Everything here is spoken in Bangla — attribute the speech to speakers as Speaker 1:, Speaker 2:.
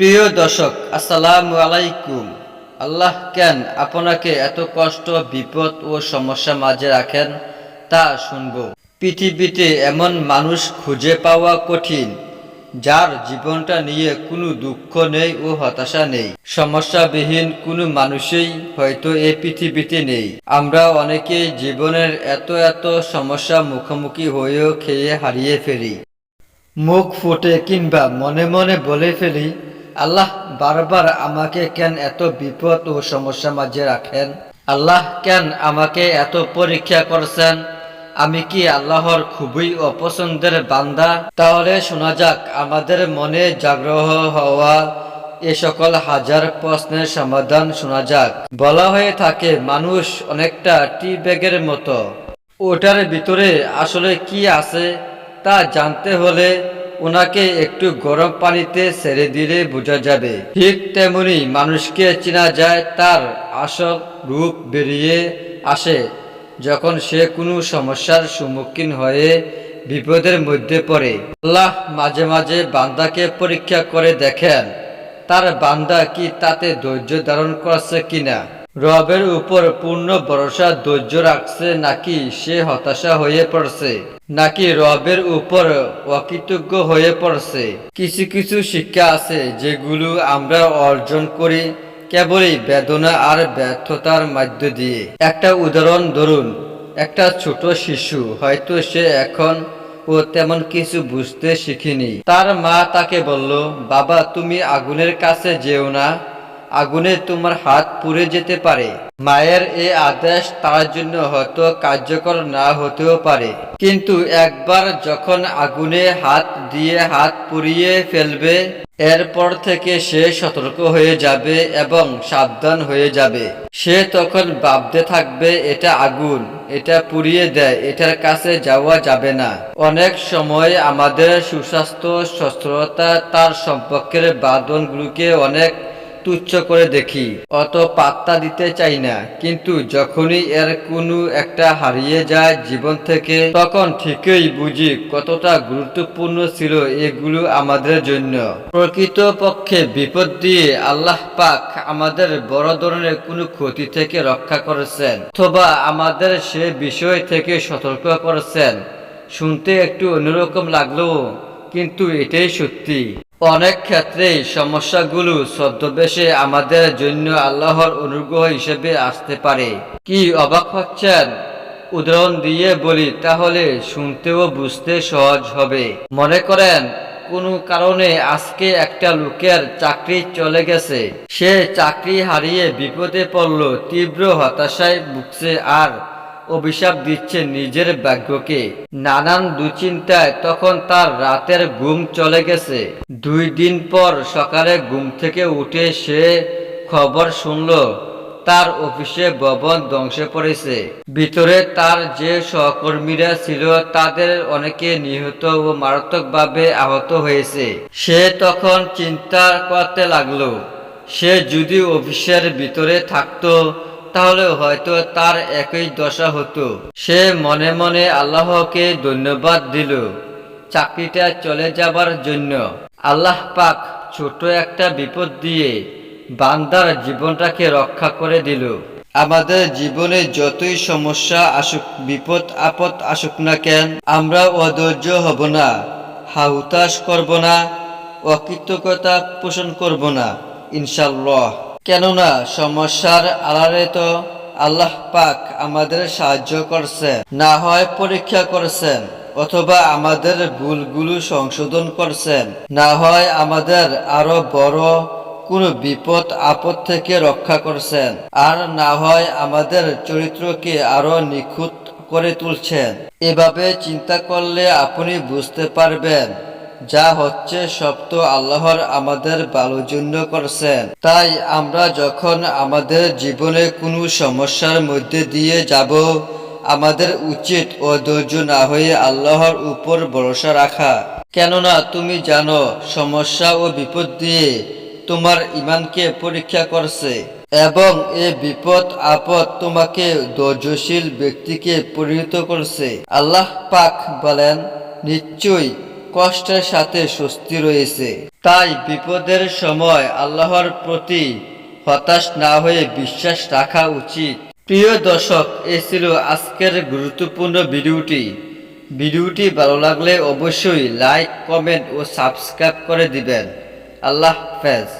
Speaker 1: প্রিয় দর্শক, আসসালামু আলাইকুম। আল্লাহ কেন আপনাকে এত কষ্ট, বিপদ ও সমস্যা মাঝে রাখেন তা শুনব। পৃথিবীতে এমন মানুষ খুঁজে পাওয়া কঠিন যার জীবনটা নিয়ে কোনো দুঃখ নেই ও হতাশা নেই। সমস্যাবিহীন কোনো মানুষই হয়তো এই পৃথিবীতে নেই। আমরা অনেকেই জীবনের এত এত সমস্যা মুখোমুখি হয়েও খেয়ে হারিয়ে ফেলি। মুখ ফুটে কিংবা মনে মনে বলে ফেলি, আল্লাহ বারবার আমাকে কেন এত বিপদ ও সমস্যা মাঝে রাখেন? আল্লাহ কেন আমাকে এত পরীক্ষা করছেন? আমি কি আল্লাহর খুবই অপছন্দের বান্দা? তাহলে শোনা যাক আমাদের মনে জাগ্রহ হওয়া এ সকল হাজার প্রশ্নের সমাধান শোনা যাক। বলা হয়ে থাকে মানুষ অনেকটা টি ব্যাগের মতো, ওটার ভিতরে আসলে কি আছে তা জানতে হলে ওনাকে একটু গরম পানিতে ছেড়ে দিলে বোঝা যাবে। ঠিক তেমনি মানুষকে চেনা যায় তার আসল রূপ বেরিয়ে আসে যখন সে কোনো সমস্যার সম্মুখীন হয়ে বিপদের মধ্যে পড়ে। আল্লাহ মাঝে মাঝে বান্দাকে পরীক্ষা করে দেখেন তার বান্দা কি তাতে ধৈর্য ধারণ করছে কিনা, রবের উপর পূর্ণ ভরসা ধৈর্য রাখছে নাকি সে হতাশা হয়ে পড়ছে, নাকি রবের উপর অকৃতজ্ঞ হয়ে পড়ছে। কিছু কিছু শিক্ষা আছে যেগুলো আমরা অর্জন করি কেবলই বেদনা আর ব্যর্থতার মধ্য দিয়ে। একটা উদাহরণ ধরুন, একটা ছোট শিশু, হয়তো সে এখন ও তেমন কিছু বুঝতে শিখিনি। তার মা তাকে বলল, বাবা তুমি আগুনের কাছে যেও না, আগুনে তোমার হাত পুড়ে যেতে পারে। মায়ের এই আদেশ তার জন্য হয়তো কার্যকর না হতেও পারে, কিন্তু একবার যখন আগুনে হাত দিয়ে হাত পুড়িয়ে ফেলবে, এরপর থেকে সে সতর্ক হয়ে যাবে এবং সাবধান হয়ে যাবে। সে তখন ভাবতে থাকবে এটা আগুন, এটা পুড়িয়ে দেয়, এটার কাছে যাওয়া যাবে না। অনেক সময় আমাদের সুস্বাস্থ্য, সচ্ছলতা, তার সম্পর্কের বাঁধনগুলোকে অনেক তুচ্ছ করে দেখি, অত পাত্তা দিতে চাই না। কিন্তু যখনই এর কোনো একটা হারিয়ে যায় জীবন থেকে, তখন ঠিকই বুঝি কতটা গুরুত্বপূর্ণ ছিল এগুলো আমাদের জন্য। প্রকৃতপক্ষে বিপদ দিয়ে আল্লাহ পাক আমাদের বড় ধরনের কোনো ক্ষতি থেকে রক্ষা করেছেন, অথবা আমাদের সে বিষয় থেকে সতর্ক করেছেন। শুনতে একটু অন্যরকম লাগলেও কিন্তু এটাই সত্যি। অনেক ক্ষেত্রেই সমস্যাগুলো ছদ্মবেশে আমাদের জন্য আল্লাহর অনুগ্রহ হিসেবে আসতে পারে। কি অবাক হচ্ছেন? উদাহরণ দিয়ে বলি, তাহলে শুনতেও বুঝতে সহজ হবে। মনে করেন কোনো কারণে আজকে একটা লোকের চাকরি চলে গেছে। সে চাকরি হারিয়ে বিপদে পড়ল, তীব্র হতাশায় ভুগছে আর অভিশাপ দিচ্ছে নিজের ভাগ্যকে। নানান দুশ্চিন্তায় তখন তার রাতের ঘুম চলে গেছে। 2 দিন পর সকালে ঘুম থেকে উঠে সে খবর শুনল তার অফিসে ভবন ধ্বংসে পড়েছে। ভিতরে তার যে সহকর্মীরা ছিল তাদের অনেকে নিহত ও মারাত্মকভাবে আহত হয়েছে। সে তখন চিন্তা করতে লাগলো, সে যদি অফিসের ভিতরে থাকতো তাহলে হয়তো তার একই দশা হতো। সে মনে মনে আল্লাহকে ধন্যবাদ দিল চাকরিটা চলে যাবার জন্য। আল্লাহ পাক ছোট একটা বিপদ দিয়ে বান্দার জীবনটাকে রক্ষা করে দিল। আমাদের জীবনে যতই সমস্যা আসুক, বিপদ আপদ আসুক না কেন, আমরা অধৈর্য হব না, হতাশ করব না, অকৃতজ্ঞতা পোষণ করব না, ইনশাআল্লাহ। কেননা সমস্যার আড়ালে তো আল্লাহ পাক আমাদের সাহায্য করছেন, না হয় পরীক্ষা করছেন, অথবা আমাদের ভুলগুলো সংশোধন করছেন, না হয় আমাদের আরো বড় কোনো বিপদ আপদ থেকে রক্ষা করছেন, আর না হয় আমাদের চরিত্রকে আরো নিখুঁত করে তুলছেন। এভাবে চিন্তা করলে আপনি বুঝতে পারবেন যা হচ্ছে সব তো আল্লাহর আমাদের ভালোর জন্য করছেন। তাই আমরা যখন আমাদের জীবনে কোনো সমস্যার মধ্যে দিয়ে যাব, আমাদের উচিত অধৈর্য না হয়ে আল্লাহর উপর ভরসা রাখা। কেননা তুমি জানো সমস্যা ও বিপদ দিয়ে তোমার ঈমানকে পরীক্ষা করছে, এবং এই বিপদ আপদ তোমাকে ধৈর্যশীল ব্যক্তিকে পরিণত করছে। আল্লাহ পাক বলেন, নিশ্চয়ই কষ্টের সাথে স্বস্তি রয়েছে। তাই বিপদের সময় আল্লাহর প্রতি হতাশ না হয়ে বিশ্বাস রাখা উচিত। প্রিয় দর্শক, এ ছিল আজকের গুরুত্বপূর্ণ ভিডিওটি ভালো লাগলে অবশ্যই লাইক, কমেন্ট ও সাবস্ক্রাইব করে দিবেন। আল্লাহ হাফেজ।